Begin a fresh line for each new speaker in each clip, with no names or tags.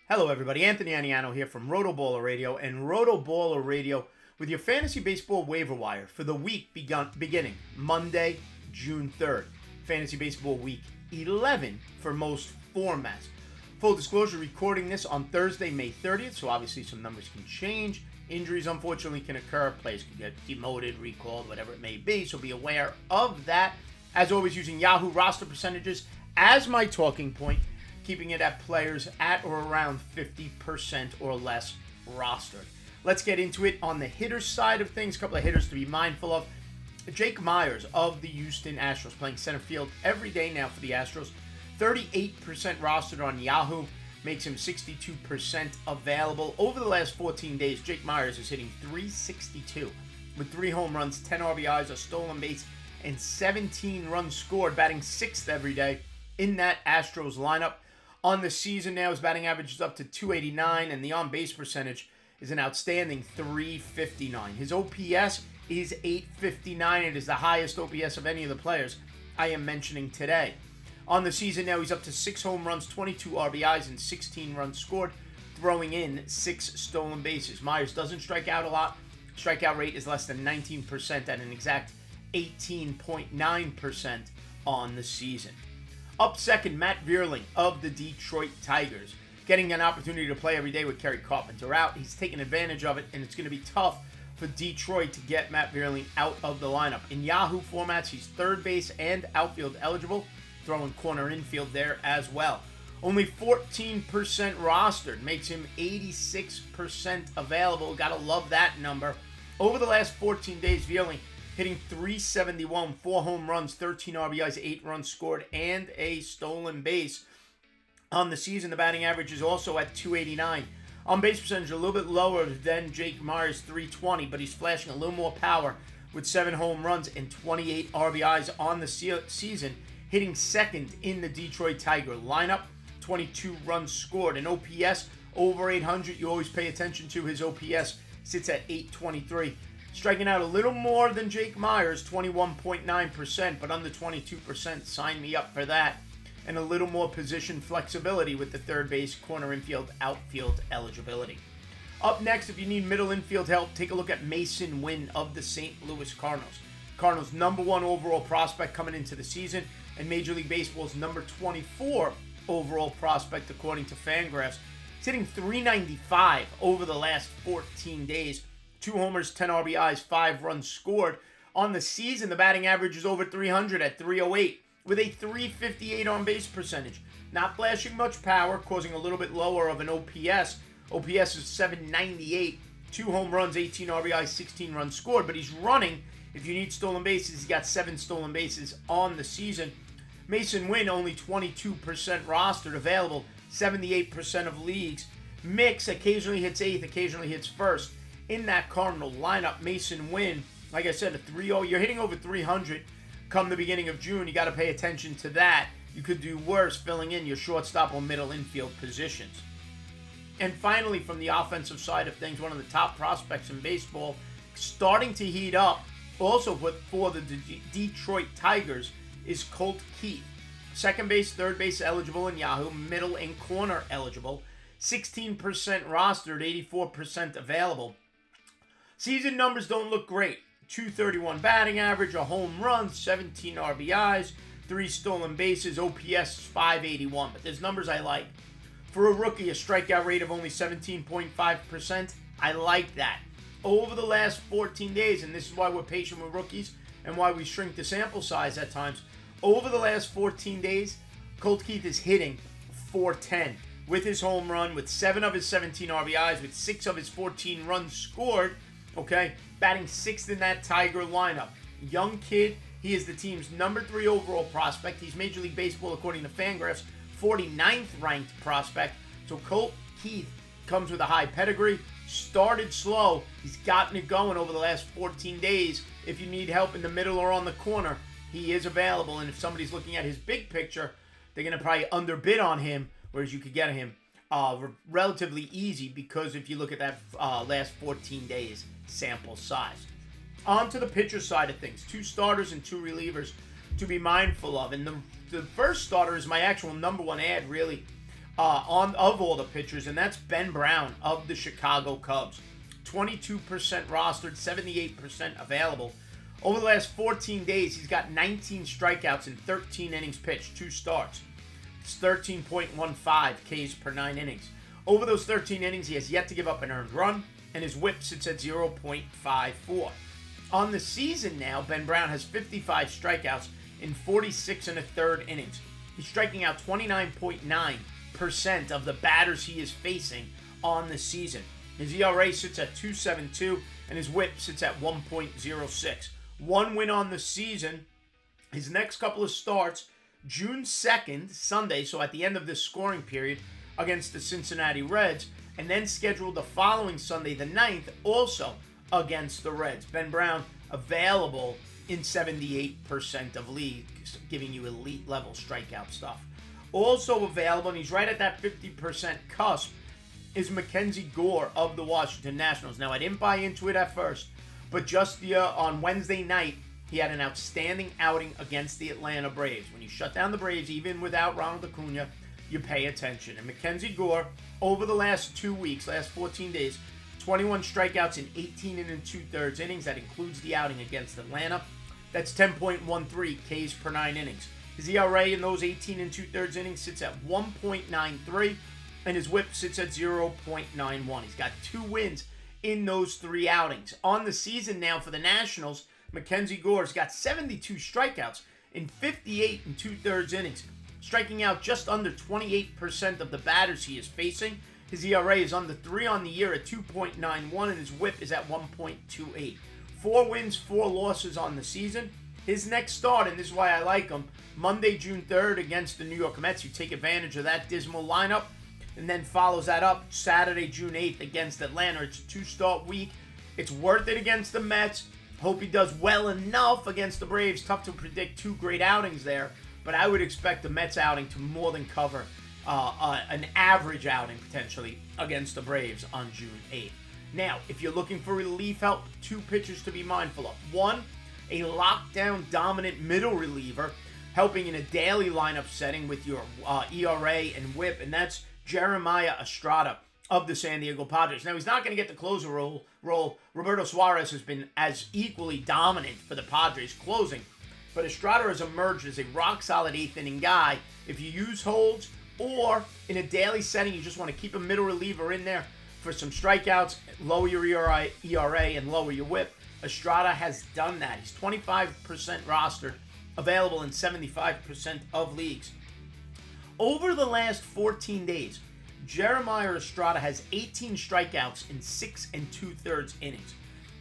Hello, everybody. Anthony Aniano here from RotoBaller Radio and RotoBaller Radio with your fantasy baseball waiver wire for the week beginning Monday, June 3rd. Fantasy baseball week 11 for most formats. Full disclosure, recording this on Thursday, May 30th, so obviously some numbers can change. Injuries, unfortunately, can occur. Players can get demoted, recalled, whatever it may be, so be aware of that. As always, using Yahoo roster percentages as my talking point, keeping it at players at or around 50% or less rostered. Let's get into it on the hitter side of things. A couple of hitters to be mindful of. Jake Myers of the Houston Astros, playing center field every day now for the Astros. 38% rostered on Yahoo, makes him 62% available. Over the last 14 days, Jake Myers is hitting .362 with 3 home runs, 10 RBIs, a stolen base, and 17 runs scored, batting 6th every day in that Astros lineup. On the season now, his batting average is up to .289, and the on-base percentage is an outstanding .359. His OPS is .859. It is the highest OPS of any of the players I am mentioning today. On the season now, he's up to 6 home runs, 22 RBIs, and 16 runs scored, throwing in 6 stolen bases. Myers doesn't strike out a lot. Strikeout rate is less than 19% at an exact 18.9% on the season. Up second, Matt Vierling of the Detroit Tigers. Getting an opportunity to play every day with Kerry Carpenter out. He's taking advantage of it, and it's going to be tough for Detroit to get Matt Vierling out of the lineup. In Yahoo formats, he's third base and outfield eligible, throwing corner infield there as well. Only 14% rostered, makes him 86% available. Gotta love that number. Over the last 14 days, Vierling hitting .371, 4 home runs, 13 RBIs, 8 runs scored, and a stolen base. On the season, the batting average is also at .289. On base percentage, a little bit lower than Jake Myers, .320, but he's flashing a little more power with 7 home runs and 28 RBIs on the season, hitting second in the Detroit Tiger lineup, 22 runs scored. An OPS over 800, you always pay attention to. His OPS sits at .823. Striking out a little more than Jake Myers, 21.9%, but under 22%. Sign me up for that. And a little more position flexibility with the third base, corner infield, outfield eligibility. Up next, if you need middle infield help, take a look at Mason Wynn of the St. Louis Cardinals. Cardinals' #1 overall prospect coming into the season, and Major League Baseball's #24 overall prospect, according to Fangraphs. He's hitting .395 over the last 14 days. 2 homers, 10 RBIs, 5 runs scored. On the season, the batting average is over 300 at .308 with a .358 on-base percentage. Not flashing much power, causing a little bit lower of an OPS. OPS is .798, 2 home runs, 18 RBIs, 16 runs scored, but he's running. If you need stolen bases, he's got 7 stolen bases on the season. Mason Wynn, only 22% rostered, available 78% of leagues. Mix occasionally hits 8th, occasionally hits 1st. In that Cardinal lineup, Mason Wynn, like I said, a .30. You're hitting over 300 come the beginning of June. You got to pay attention to that. You could do worse filling in your shortstop or middle infield positions. And finally, from the offensive side of things, one of the top prospects in baseball, starting to heat up, also for the Detroit Tigers, is Colt Keith. Second base, third base eligible in Yahoo, middle and corner eligible. 16% rostered, 84% available. Season numbers don't look great. .231 batting average, a home run, 17 RBIs, 3 stolen bases, OPS 581. But there's numbers I like. For a rookie, a strikeout rate of only 17.5%. I like that. Over the last 14 days, and this is why we're patient with rookies and why we shrink the sample size at times. Over the last 14 days, Colt Keith is hitting .410 with his home run, with 7 of his 17 RBIs, with 6 of his 14 runs scored. Okay, batting 6th in that Tiger lineup. Young kid. He is the team's #3 overall prospect. He's Major League Baseball, according to Fangraphs, 49th ranked prospect. So Colt Keith comes with a high pedigree. Started slow. He's gotten it going over the last 14 days. If you need help in the middle or on the corner, he is available. And if somebody's looking at his big picture, they're going to probably underbid on him, whereas you could get him relatively easy because if you look at that last 14 days sample size. On to the pitcher side of things. 2 starters and 2 relievers to be mindful of. And the first starter is my actual #1 ad, really. of all the pitchers, and that's Ben Brown of the Chicago Cubs. 22% rostered, 78% available. Over the last 14 days, he's got 19 strikeouts in 13 innings pitched, 2 starts. It's 13.15 Ks per 9 innings. Over those 13 innings, he has yet to give up an earned run, and his whip sits at 0.54. On the season now, Ben Brown has 55 strikeouts in 46 and a third innings. He's striking out 29.9% of the batters he is facing on the season. His ERA sits at 2.72, and his whip sits at 1.06. One win on the season. His next couple of starts, June 2nd, Sunday, so at the end of this scoring period, against the Cincinnati Reds, and then scheduled the following Sunday, the 9th, also against the Reds. Ben Brown available in 78% of leagues, giving you elite level strikeout stuff. Also available, and he's right at that 50% cusp, is Mackenzie Gore of the Washington Nationals. Now, I didn't buy into it at first, but just on Wednesday night, he had an outstanding outing against the Atlanta Braves. When you shut down the Braves, even without Ronald Acuna, you pay attention. And Mackenzie Gore, over the last 2 weeks, last 14 days, 21 strikeouts in 18 and 2/3 innings. That includes the outing against Atlanta. That's 10.13 Ks per 9 innings. His ERA in those 18 and 2/3 innings sits at 1.93, and his whip sits at 0.91. He's got 2 wins in those 3 outings. On the season now for the Nationals, Mackenzie Gore's got 72 strikeouts in 58 and 2/3 innings, striking out just under 28% of the batters he is facing. His ERA is under 3 on the year at 2.91, and his whip is at 1.28. 4 wins, 4 losses on the season. His next start, and this is why I like him, Monday, June 3rd against the New York Mets. You take advantage of that dismal lineup, and then follows that up Saturday, June 8th against Atlanta. It's a 2-start week. It's worth it against the Mets. Hope he does well enough against the Braves. Tough to predict 2 great outings there, but I would expect the Mets outing to more than cover an average outing potentially against the Braves on June 8th. Now, if you're looking for relief help, 2 pitchers to be mindful of. 1, a lockdown dominant middle reliever, helping in a daily lineup setting with your ERA and whip, and that's Jeremiah Estrada of the San Diego Padres. Now, he's not going to get the closer role. Roberto Suarez has been as equally dominant for the Padres closing, but Estrada has emerged as a rock-solid 8th-inning guy. If you use holds, or in a daily setting, you just want to keep a middle reliever in there for some strikeouts, lower your ERA, and lower your whip, Estrada has done that. He's 25% rostered, available in 75% of leagues. Over the last 14 days, Jeremiah Estrada has 18 strikeouts in 6 and 2/3 innings.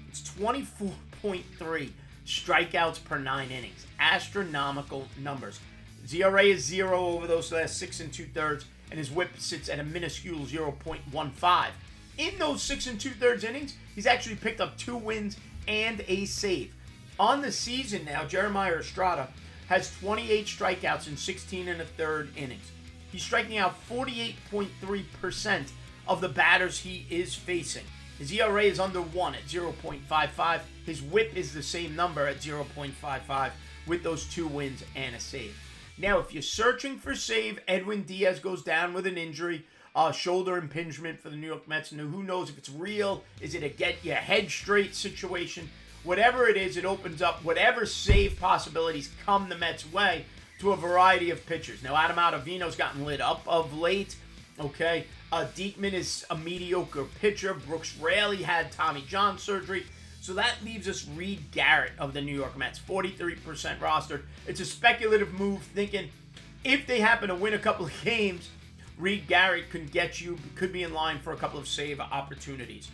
It's 24.3 strikeouts per 9 innings. Astronomical numbers. His ERA is 0 over those last 6 and 2/3, and his whip sits at a minuscule 0.15. In those 6 and 2/3 innings, he's actually picked up 2 wins and a save. On the season now, Jeremiah Estrada has 28 strikeouts in 16 and 1/3 innings. He's striking out 48.3% of the batters he is facing. His ERA is under 1 at 0.55. His whip is the same number at 0.55 with those 2 wins and a save. Now, if you're searching for save, Edwin Diaz goes down with an injury, shoulder impingement for the New York Mets. Now, who knows if it's real? Is it a get your head straight situation? Whatever it is, it opens up whatever save possibilities come the Mets' way to a variety of pitchers. Now, Adam Ottavino's gotten lit up of late. Okay, Diekman is a mediocre pitcher. Brooks Raley had Tommy John surgery. So that leaves us Reed Garrett of the New York Mets, 43% rostered. It's a speculative move, thinking if they happen to win a couple of games, Reed Garrett could be in line for a couple of save opportunities.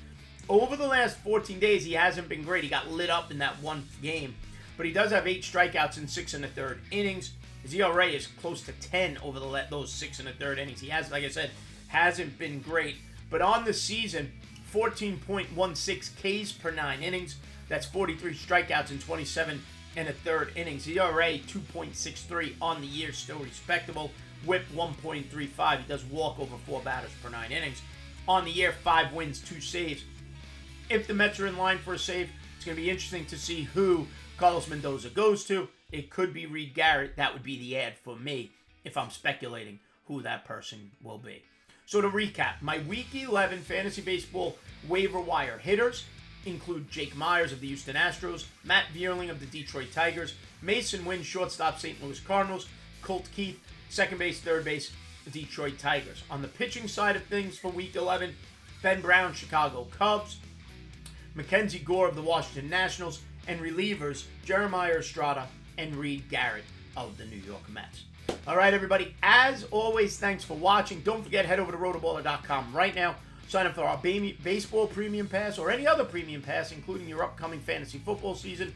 Over the last 14 days, he hasn't been great. He got lit up in that one game, but he does have 8 strikeouts in 6 and 1/3 innings. His ERA is close to 10 over those 6 and 1/3 innings. He has, like I said, hasn't been great, but on the season, 14.16 Ks per 9 innings. That's 43 strikeouts in 27 and 1/3 innings. ERA 2.63 on the year, still respectable. Whip 1.35. He does walk over 4 batters per 9 innings. On the year, 5 wins, 2 saves. If the Mets are in line for a save, it's going to be interesting to see who Carlos Mendoza goes to. It could be Reed Garrett. That would be the ad for me if I'm speculating who that person will be. So to recap, my Week 11 Fantasy Baseball waiver wire hitters include Jake Myers of the Houston Astros, Matt Vierling of the Detroit Tigers, Mason Wynn, shortstop, St. Louis Cardinals, Colt Keith, second base, third base, Detroit Tigers. On the pitching side of things for Week 11, Ben Brown, Chicago Cubs, Mackenzie Gore of the Washington Nationals, and relievers Jeremiah Estrada and Reed Garrett of the New York Mets. All right, everybody. As always, thanks for watching. Don't forget, head over to rotoballer.com right now. Sign up for our baseball premium pass or any other premium pass, including your upcoming fantasy football season.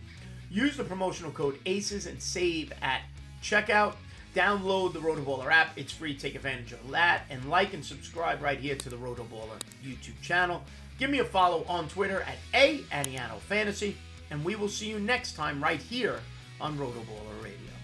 Use the promotional code ACES and save at checkout. Download the RotoBaller app. It's free. Take advantage of that. And like and subscribe right here to the RotoBaller YouTube channel. Give me a follow on Twitter at Aniano Fantasy. And we will see you next time right here on RotoBaller Radio.